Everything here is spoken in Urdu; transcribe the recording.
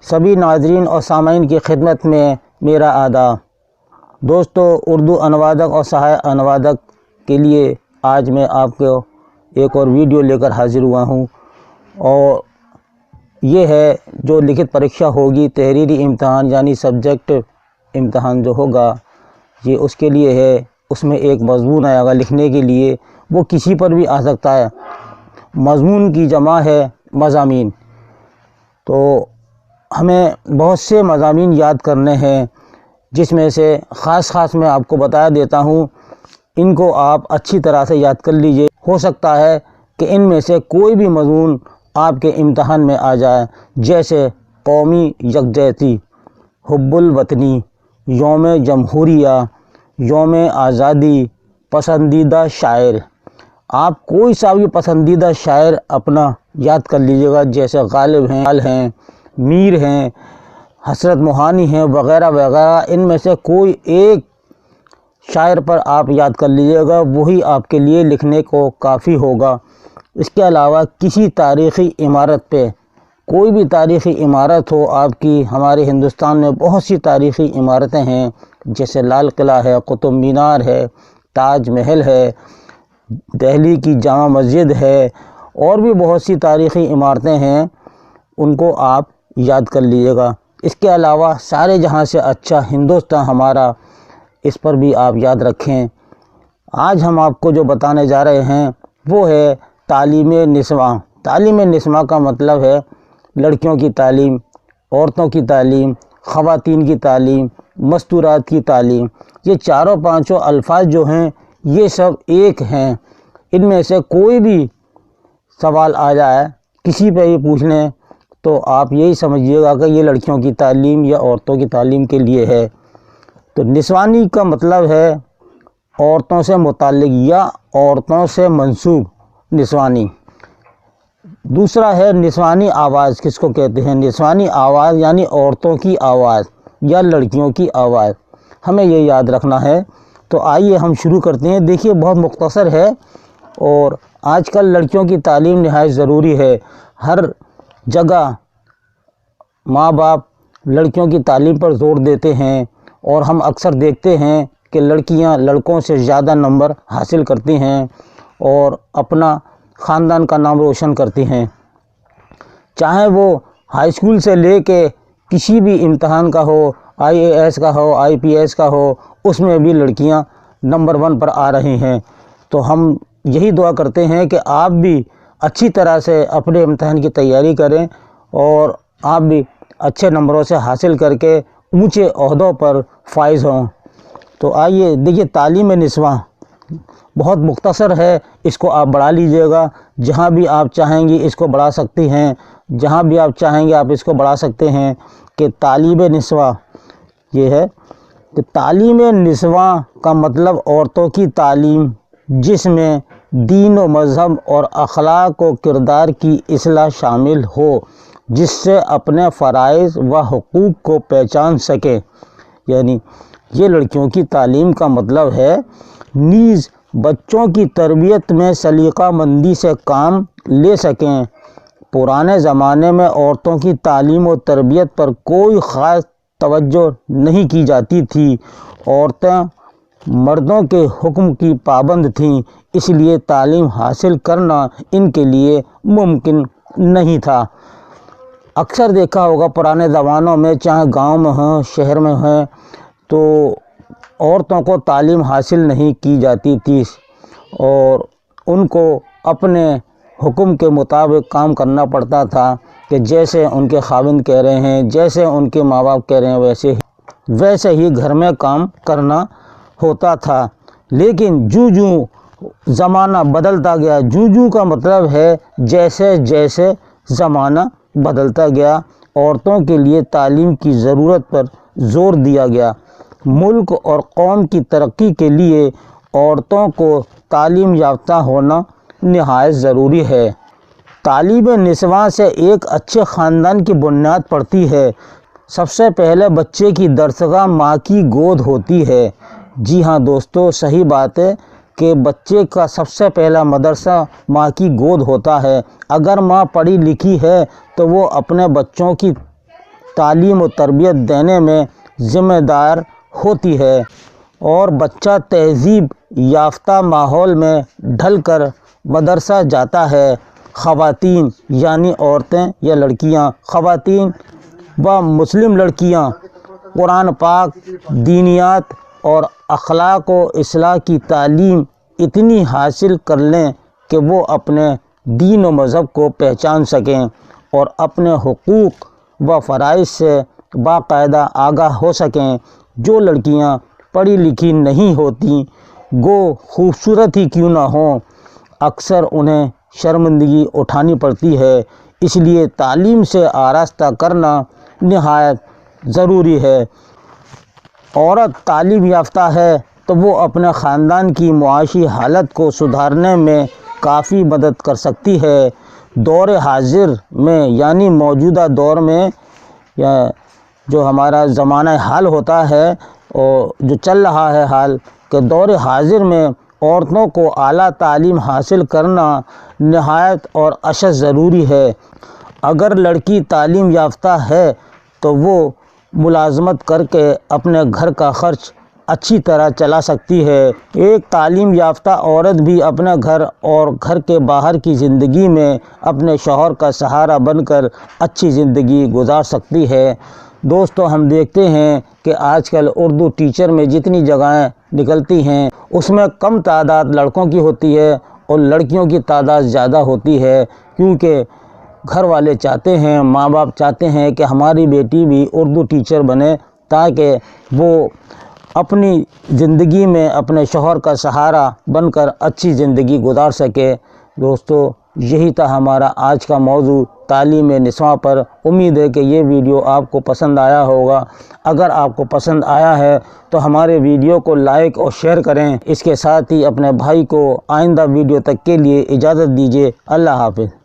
سبھی ناظرین اور سامعین کی خدمت میں میرا آداب۔ دوستو، اردو انوادک اور سہایک انوادک کے لیے آج میں آپ کو ایک اور ویڈیو لے کر حاضر ہوا ہوں، اور یہ ہے جو لکھت پریکشا ہوگی، تحریری امتحان یعنی سبجیکٹ امتحان جو ہوگا، یہ اس کے لیے ہے۔ اس میں ایک مضمون آئے گا لکھنے کے لیے، وہ کسی پر بھی آ سکتا ہے۔ مضمون کی جمع ہے مضامین، تو ہمیں بہت سے مضامین یاد کرنے ہیں، جس میں سے خاص میں آپ کو بتا دیتا ہوں۔ ان کو آپ اچھی طرح سے یاد کر لیجئے۔ ہو سکتا ہے کہ ان میں سے کوئی بھی مضمون آپ کے امتحان میں آ جائے، جیسے قومی یکجہتی، حب الوطنی، یوم جمہوریہ، یوم آزادی، پسندیدہ شاعر۔ آپ کوئی سا بھی پسندیدہ شاعر اپنا یاد کر لیجئے گا، جیسے غالب ہیں، میر ہیں، حسرت موہانی ہیں، وغیرہ وغیرہ۔ ان میں سے کوئی ایک شاعر پر آپ یاد کر لیجئے گا، وہی آپ کے لیے لکھنے کو کافی ہوگا۔ اس کے علاوہ کسی تاریخی عمارت پہ، کوئی بھی تاریخی عمارت ہو آپ کی، ہمارے ہندوستان میں بہت سی تاریخی عمارتیں ہیں، جیسے لال قلعہ ہے، قطب مینار ہے، تاج محل ہے، دہلی کی جامع مسجد ہے، اور بھی بہت سی تاریخی عمارتیں ہیں، ان کو آپ یاد کر لیجئے گا۔ اس کے علاوہ سارے جہاں سے اچھا ہندوستان ہمارا، اس پر بھی آپ یاد رکھیں۔ آج ہم آپ کو جو بتانے جا رہے ہیں وہ ہے تعلیم نسواں۔ تعلیم نسواں کا مطلب ہے لڑکیوں کی تعلیم، عورتوں کی تعلیم، خواتین کی تعلیم، مستورات کی تعلیم۔ یہ چاروں پانچوں الفاظ جو ہیں یہ سب ایک ہیں۔ ان میں سے کوئی بھی سوال آ جائے، کسی پہ بھی پوچھ لیں، تو آپ یہی سمجھیے گا کہ یہ لڑکیوں کی تعلیم یا عورتوں کی تعلیم کے لیے ہے۔ تو نسوانی کا مطلب ہے عورتوں سے متعلق یا عورتوں سے منسوب نسوانی۔ دوسرا ہے نسوانی آواز۔ کس کو کہتے ہیں؟ نسوانی آواز یعنی عورتوں کی آواز یا لڑکیوں کی آواز، ہمیں یہ یاد رکھنا ہے۔ تو آئیے ہم شروع کرتے ہیں۔ دیکھیے بہت مختصر ہے، اور آج کل لڑکیوں کی تعلیم نہایت ضروری ہے۔ ہر جگہ ماں باپ لڑکیوں کی تعلیم پر زور دیتے ہیں، اور ہم اکثر دیکھتے ہیں کہ لڑکیاں لڑکوں سے زیادہ نمبر حاصل کرتی ہیں اور اپنا خاندان کا نام روشن کرتی ہیں۔ چاہے وہ ہائی اسکول سے لے کے کسی بھی امتحان کا ہو، IAS کا ہو، IPS کا ہو، اس میں بھی لڑکیاں نمبر 1 پر آ رہی ہیں۔ تو ہم یہی دعا کرتے ہیں کہ آپ بھی اچھی طرح سے اپنے امتحان کی تیاری کریں، اور آپ بھی اچھے نمبروں سے حاصل کر کے اونچے عہدوں پر فائز ہوں۔ تو آئیے دیکھیے تعلیم نسواں بہت مختصر ہے، اس کو آپ بڑھا لیجئے گا۔ جہاں بھی آپ چاہیں گی اس کو بڑھا سکتی ہیں، جہاں بھی آپ چاہیں گے آپ اس کو بڑھا سکتے ہیں کہ تعلیم نسواں یہ ہے کہ تعلیم نسواں کا مطلب عورتوں کی تعلیم، جس میں دین و مذہب اور اخلاق و کردار کی اصلاح شامل ہو، جس سے اپنے فرائض و حقوق کو پہچان سکیں۔ یعنی یہ لڑکیوں کی تعلیم کا مطلب ہے نیز بچوں کی تربیت میں سلیقہ مندی سے کام لے سکیں۔ پرانے زمانے میں عورتوں کی تعلیم و تربیت پر کوئی خاص توجہ نہیں کی جاتی تھی۔ عورتیں مردوں کے حکم کی پابند تھیں، اس لیے تعلیم حاصل کرنا ان کے لیے ممکن نہیں تھا۔ اکثر دیکھا ہوگا پرانے زمانوں میں، چاہے گاؤں میں ہوں، شہر میں ہیں، تو عورتوں کو تعلیم حاصل نہیں کی جاتی تھی، اور ان کو اپنے حکم کے مطابق کام کرنا پڑتا تھا، کہ جیسے ان کے خاوند کہہ رہے ہیں، جیسے ان کے ماں باپ کہہ رہے ہیں، ویسے ہی گھر میں کام کرنا ہوتا تھا۔ لیکن جو زمانہ بدلتا گیا، جو کا مطلب ہے جیسے جیسے زمانہ بدلتا گیا، عورتوں کے لیے تعلیم کی ضرورت پر زور دیا گیا۔ ملک اور قوم کی ترقی کے لیے عورتوں کو تعلیم یافتہ ہونا نہایت ضروری ہے۔ تعلیم نسواں سے ایک اچھے خاندان کی بنیاد پڑتی ہے۔ سب سے پہلے بچے کی درسگاہ ماں کی گود ہوتی ہے۔ جی ہاں دوستو، صحیح بات ہے کہ بچے کا سب سے پہلا مدرسہ ماں کی گود ہوتا ہے۔ اگر ماں پڑھی لکھی ہے تو وہ اپنے بچوں کی تعلیم و تربیت دینے میں ذمہ دار ہوتی ہے، اور بچہ تہذیب یافتہ ماحول میں ڈھل کر مدرسہ جاتا ہے۔ خواتین یعنی عورتیں یا لڑکیاں، خواتین و مسلم لڑکیاں قرآن پاک، دینیات اور اخلاق و اصلاح کی تعلیم اتنی حاصل کر لیں کہ وہ اپنے دین و مذہب کو پہچان سکیں اور اپنے حقوق و فرائض سے باقاعدہ آگاہ ہو سکیں۔ جو لڑکیاں پڑھی لکھی نہیں ہوتیں، گو خوبصورت ہی کیوں نہ ہوں، اکثر انہیں شرمندگی اٹھانی پڑتی ہے۔ اس لیے تعلیم سے آراستہ کرنا نہایت ضروری ہے۔ عورت تعلیم یافتہ ہے تو وہ اپنے خاندان کی معاشی حالت کو سدھارنے میں کافی مدد کر سکتی ہے۔ دور حاضر میں یعنی موجودہ دور میں جو ہمارا زمانہ حال ہوتا ہے اور جو چل رہا ہے حال کہ دور حاضر میں عورتوں کو اعلیٰ تعلیم حاصل کرنا نہایت اور اشد ضروری ہے۔ اگر لڑکی تعلیم یافتہ ہے تو وہ ملازمت کر کے اپنے گھر کا خرچ اچھی طرح چلا سکتی ہے۔ ایک تعلیم یافتہ عورت بھی اپنے گھر اور گھر کے باہر کی زندگی میں اپنے شوہر کا سہارا بن کر اچھی زندگی گزار سکتی ہے۔ دوستو، ہم دیکھتے ہیں کہ آج کل اردو ٹیچر میں جتنی جگہیں نکلتی ہیں اس میں کم تعداد لڑکوں کی ہوتی ہے اور لڑکیوں کی تعداد زیادہ ہوتی ہے، کیونکہ گھر والے چاہتے ہیں، ماں باپ چاہتے ہیں کہ ہماری بیٹی بھی اردو ٹیچر بنے تاکہ وہ اپنی زندگی میں اپنے شوہر کا سہارا بن کر اچھی زندگی گزار سکے۔ دوستو، یہی تھا ہمارا آج کا موضوع تعلیم نسواں پر۔ امید ہے کہ یہ ویڈیو آپ کو پسند آیا ہوگا۔ اگر آپ کو پسند آیا ہے تو ہمارے ویڈیو کو لائک اور شیئر کریں۔ اس کے ساتھ ہی اپنے بھائی کو آئندہ ویڈیو تک کے لیے اجازت دیجیے۔ اللہ حافظ۔